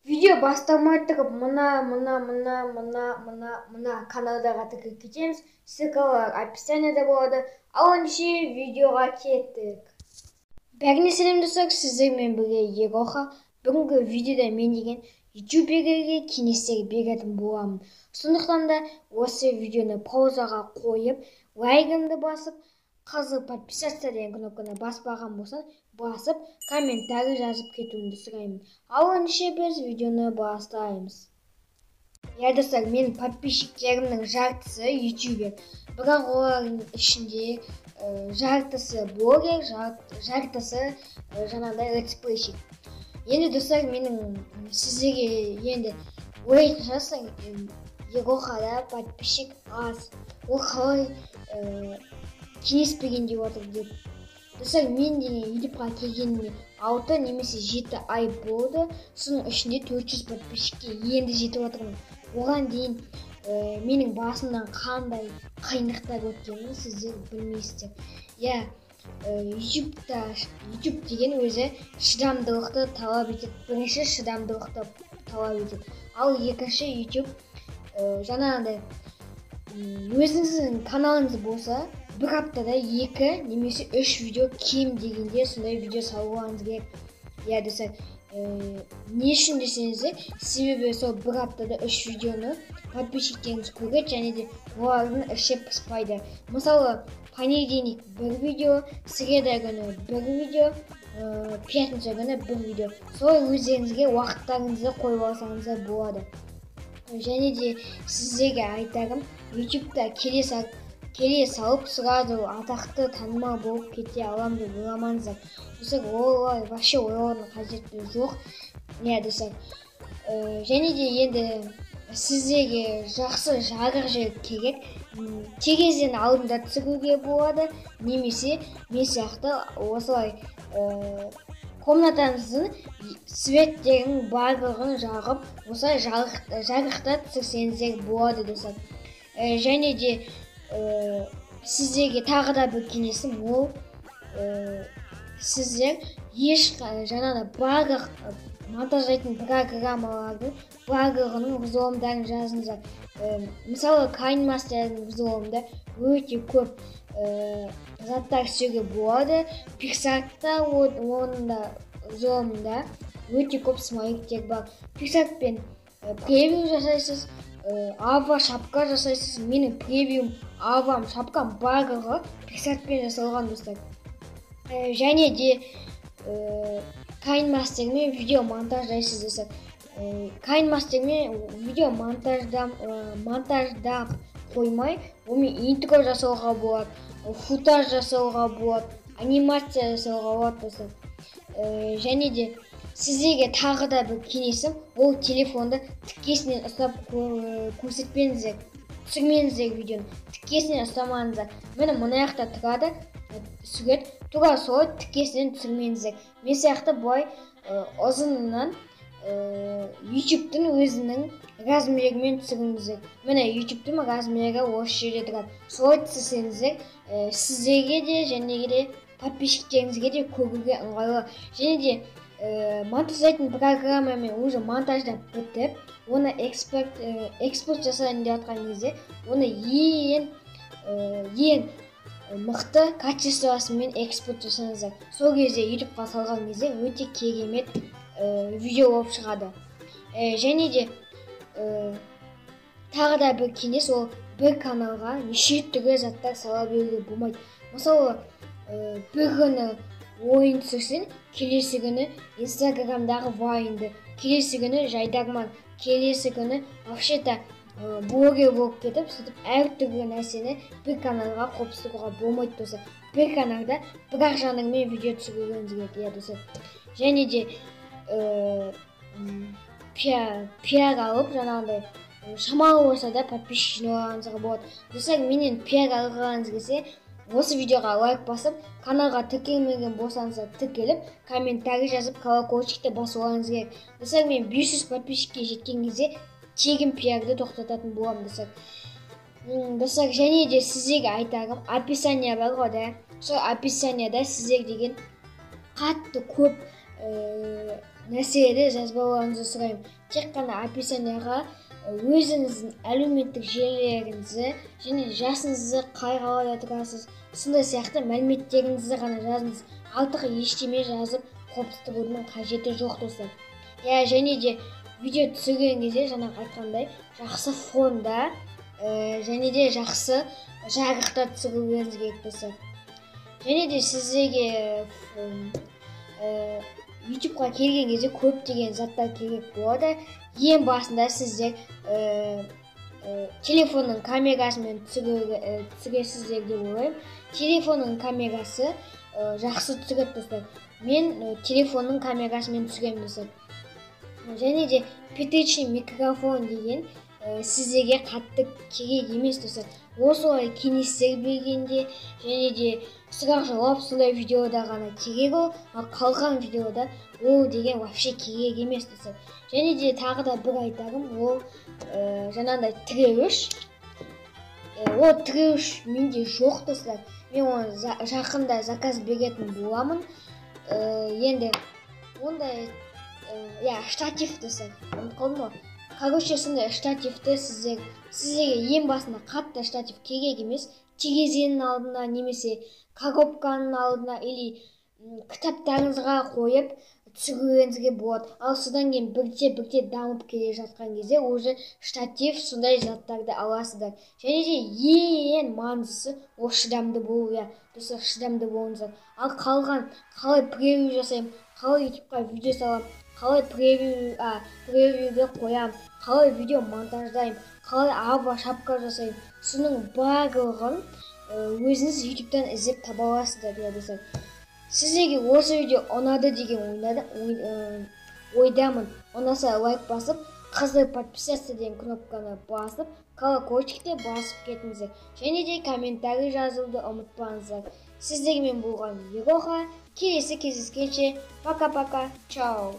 Видео бастамай тұрып мына каналдарға тіркеліп кетеміз. Ссылкалар описаниеда болады. Ал ендеше видеоға кеттік. Бәріне сәлем достар, сіздермен бірге Ероха. Бүгінгі видеода мен деген ютуберге кеңестер беретін боламын. Сондықтан да осы видеоны паузаға қойып, лайкымды басып, қазір подписаться деген кнопканы баспаған болсаң, басып, комментарий жазып кетуіңді сұраймын. Ал ендеше біз видеоны бастаймыз. Достар, менің подписчиктерімнің жартысы ютубер, бірақ олардың ішінде жартысы блогер, жартысы жаңағыдай летсплейщик. Енді достар, менің сіздерге енді ойлайтын шығарсың, Ерохада подписчик аз, ол қалай кеңес берген деп отыр деп. Достар, мен деген ютубқа келгеніме 6 немесе 7 ай болды. Соның ішінде 400 подписчикке енді жетіп отырмын. Оған дейін менің басымнан қандай қиындықтар өткенін сіздер білмейсіздер. YouTube деген өзі шыдамдылықты талап етеді. Бірінші шыдамдылықты талап етеді. Ал екінші YouTube жаңағыдай өзіңіздің каналыңыз болса, бір аптада 2 немесе 3 видео кем дегенде сондай видео салуыңыз керек. Достар, не үшін десеңіздер, себебі сол бір аптада 3 видеоны подписчиктеріңіз көреді, және де олардың іші пыспайды. Мысалы, понедельник бір видео, среда күні бір видео, пятница күні бір видео. Солай өздеріңізге уақыттарыңызды қойып алсаңыздар болады. Және де сіздерге айтарым, ютубта келе салып сразу атақты танымал болып кете алам деп ойламаңыздар. Достар, олай вообще ойлаудың қажеті жоқ. Достар, және де енді сіздерге жақсы жарық жер керек. Терезенің алдында түсіруге болады, немесе мен сияқты осылай комнатаңыздың светтерінің барлығын жағып, осылай жарықта түсірсеңіздер болады достар. Және де сіздерге тағы да бір кеңесім, ол сіздер жаңағыдай барлық монтаждайтын программалардың барлығының взломдарын жазыңыздар. Мысалы, KineMaster'дің взломында өте көп заттар істеуге болады. PicsArt'та оның да взломында өте көп смайликтер бар. PicsArt'пен превью жасайсыз, ава шапка жасайсыз. Менің превьюм, авам, шапкам барлығы PicsArt'пен жасалған достар. Және де KineMaster'мен видео монтаждайсыз достар. KineMaster'мен видео монтаждап қоймай, онымен интро жасауға болады, футаж жасауға болады, анимация жасауға болады достар. Және де сіздерге тағы да бір кеңесім, ол телефонды тікесінен ұстап көрсетпеңіздер, түсірмеңіздер видеоны, тікесінен ұстамаңыздар. Міне мұны аяқта тұрады, сурет, тура солай тікесінен түсірмеңіздер. Мен сияқты бұлай ұзынынан YouTube'тың өзінің размерімен түсіріңіздер. Міне YouTube'тың размері осы жерде тұрады. Солай түсірсеңіздер, сіздерге де және де подписчиктеріңізге де көруге ыңғайлы. Және де монтаждайтын программамен уже монтаждап бітіп, оны экспорт жасайын деп жатқан кезде, оны ең мықты качествосымен экспорт жасаңыздар. Сол кезде YouTube'қа салған кезде өте керемет видео болып шығады. Және де тағы да бір кеңес, ол бір каналға неше түрлі заттар сала беруге болмайды. Мысалы, бір күні ойын түсірсең, келесі күні Инстаграмдағы вайнды, келесі күні жайдарман, келесі күні вообще-то блогер болып кетіп, сөйтіп әртүрлі нәрсені бір каналға қопсыруға болмайды достар. Бір каналда бір-ақ жанрмен видео түсіруіңіз керек достар. Және де пиар алып, жаңағыдай шамалы болса да подписчик жиналғаныңызға болады. Достар, менен пиар алғаныңыз келсе, осы видеоға лайк басып, каналға тіркелмеген болсаңыздар тіркеліп, комментарий жазып, колокольчикті басуыңыз керек. Достар, мен 500 подписчикке жеткен кезде тегін пиарды тоқтататын боламын достар. Достар, және де сіздерге айтарым, описание бар ғой да. Сол описанияда сіздер деген қатты көп нәрселерді жазбауларыңызды сұраймын. Тек қана описанияға өзіңіздің әлеуметтік желілеріңізді және жасыңызды қай қалада тұрасыз, сондай сияқты мәліметтеріңізді ғана жазыңыз. Артық ештеме жазып қорқытудың қажеті жоқ достар. Және де видео түсірген кезде жаңа айтқандай жақсы фонда және де жақсы жарықта түсіруіңіз керек достар. Және де сіздерге YouTube-ға келген кезде көптеген заттар керек болады. Ең басында сіздер телефонның камерасымен түсіресіздер деп ойлаймын. Телефонның камерасы жақсы түсіреді достар. Мен телефонның камерасымен түсіремін достар. Және де петричный микрофон деген сіздерге қатты керек емес достар. Осылай кеңестер бергенде және де сұрақ жауап сондай видеода ғана керек ол, ал қалған видеода ол деген вообще керек емес достар. Және де тағы да бір айтарым, ол жаңағыдай тіреуіш. Ол тіреуіш менде жоқ достар. Мен оны жақында заказ беретін боламын. Енді ондай штатив достар. Короче, сондай штативті сіздерге ең басында қатты штатив керек емес. Терезенің алдына немесе коробканың алдына или кітаптарыңызға қойып түсіруіңізге болады. Ал содан кейін бірте дамып келе жатқан кезде уже штатив сондай заттарды аласыздар. Және де ең маңыздысы ол шыдамды болу. Достар, шыдамды болыңыздар. Ал қалған қалай превью жасаймын, қалай YouTube-ға видео салам, қалай превьюді қоям, қалай видео монтаждаймын, қалай аба шапка жасаймын, соның барлығын өзіңіз YouTube-тан іздеп таба аласыздар достар. Сіздерге осы видео ұнады деген ойдамын. Ұнаса лайк басып, қызыл подписаться деген кнопканы басып, колокольчикті басып кетіңіздер. Және де комментарий жазуды ұмытпаңыздар. Сіздермен болған Ероха. Келесі кездескенше пока-пока. Чао.